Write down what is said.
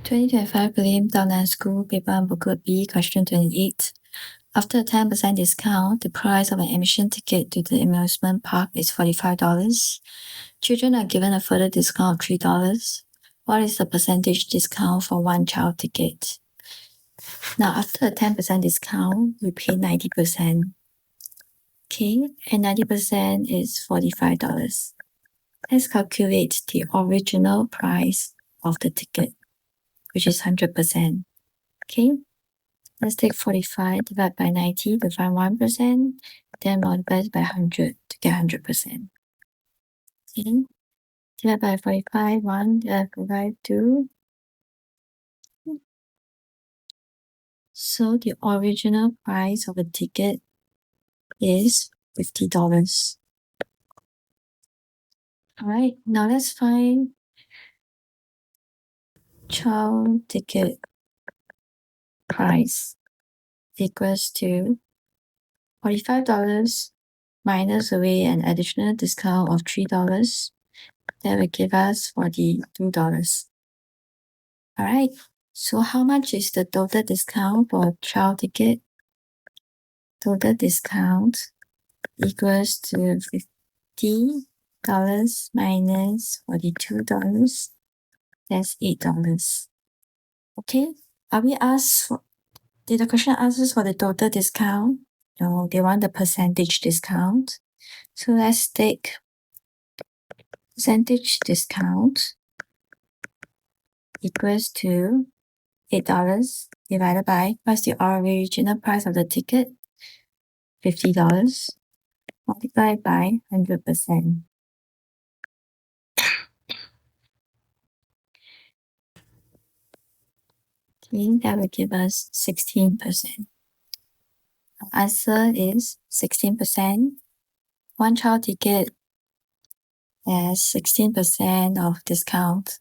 2025 Prelim TNS School Paper Booklet B, Question 28. After a 10% discount, the price of an admission ticket to the amusement park is $45. Children are given a further discount of $3. What is the percentage discount for one child ticket? Now, after a 10% discount, we pay 90%. Okay, and 90% is $45. Let's calculate the original price of the ticket, which is 100%. Okay, let's take 45 divided by 90 to find 1%, then multiply it by 100 to get 100%. Okay, divide by 45, 1, divide by 2. So the original price of a ticket is $50. Alright, now let's find child ticket price equals to $45 minus away an additional discount of $3. That will give us $42. Alright, so how much is the total discount for a child ticket? Total discount equals to $50 minus $42. That's $8. Okay, are we asked for, did the question ask us for the total discount? No, they want the percentage discount. So let's take percentage discount equals to $8 divided by, what's the original price of the ticket? $50 multiplied by 100%. Okay, that will give us 16%. Our answer is 16%. One child ticket has 16% of discount.